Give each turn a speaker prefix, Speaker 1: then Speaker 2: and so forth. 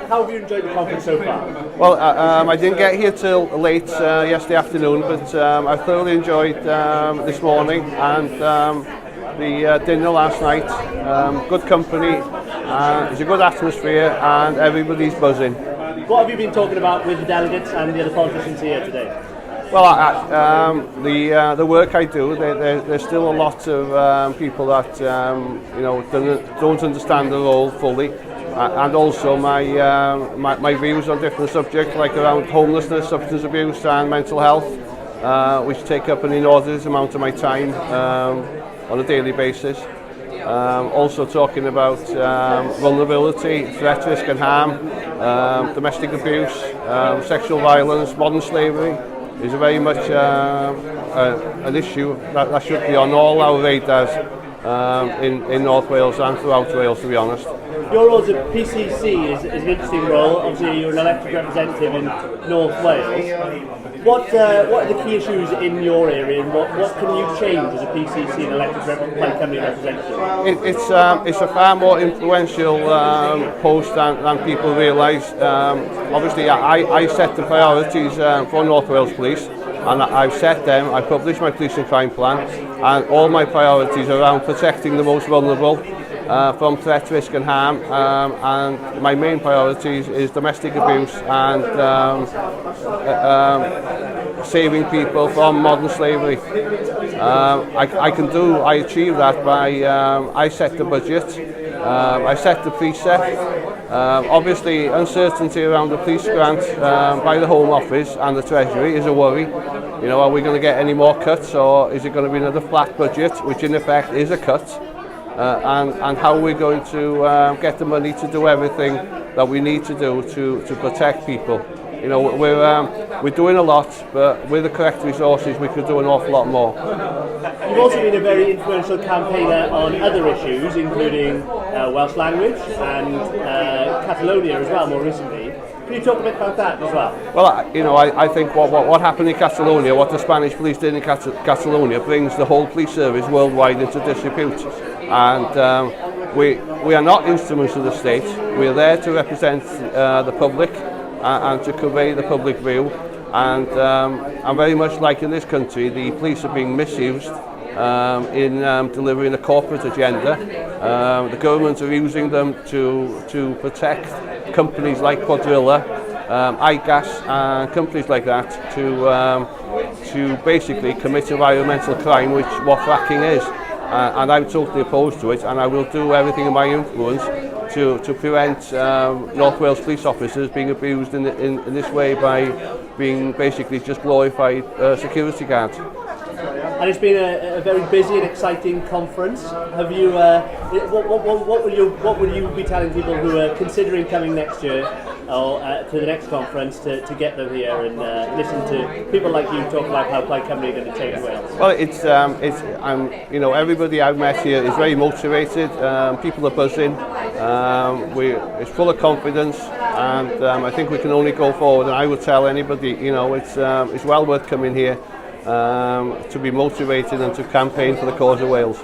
Speaker 1: How have you enjoyed the conference so far?
Speaker 2: Well, I didn't get here till late yesterday afternoon, but I thoroughly enjoyed this morning and the dinner last night. Good company, it's a good atmosphere and everybody's buzzing.
Speaker 1: What have you been talking about with the delegates and the other politicians here today?
Speaker 2: Well, the work I do, there's still a lot of people that don't understand the role fully, and also my views on different subjects like around homelessness, substance abuse, and mental health, which take up an inordinate amount of my time on a daily basis. Also talking about vulnerability, threat, risk and harm, domestic abuse, sexual violence, modern slavery is very much an issue that should be on all our radars in North Wales and throughout Wales, to be honest.
Speaker 1: Your role as a PCC is an interesting role. Obviously you're an elected representative in North Wales. What are the key issues in your area and what can you change as a PCC and elected Plaid Cymru representative?
Speaker 2: It's a far more influential post than people realise. Obviously I set the priorities for North Wales Police, and I've set them. I published my police and crime plan, and all my priorities are around protecting the most vulnerable from threat, risk and harm, and my main priorities is domestic abuse and saving people from modern slavery. I achieve that by I set the budget, I set the precept. Obviously uncertainty around the police grant by the Home Office and the Treasury is a worry. You know, are we going to get any more cuts, or is it going to be another flat budget, which in effect is a cut? And how we're going to get the money to do everything that we need to do to protect people. You know, we're doing a lot, but with the correct resources we could do an awful lot more.
Speaker 1: You've also been a very influential campaigner on other issues, including Welsh language and Catalonia as well, more recently. Can you talk a bit about that as well?
Speaker 2: Well, I think what happened in Catalonia, what the Spanish police did in Catalonia, brings the whole police service worldwide into disrepute. And we are not instruments of the state. We are there to represent the public and to convey the public view. And very much like in this country, the police are being misused in delivering a corporate agenda. The government are using them to protect companies like Quadrilla, iGas and companies like that to basically commit environmental crime, which what fracking is. And I'm totally opposed to it, and I will do everything in my influence to prevent North Wales police officers being abused in this way by being basically just glorified security guards.
Speaker 1: And it's been a very busy and exciting conference. Have you? What will you be telling people who are considering coming next year or to the next conference to get them here and listen to people like you talk about how Plaid Cymru are going to change Wales?
Speaker 2: Well, you know, everybody I've met here is very motivated. People are buzzing. It's full of confidence, and I think we can only go forward. And I would tell anybody, you know, it's well worth coming here to be motivated and to campaign for the cause of Wales.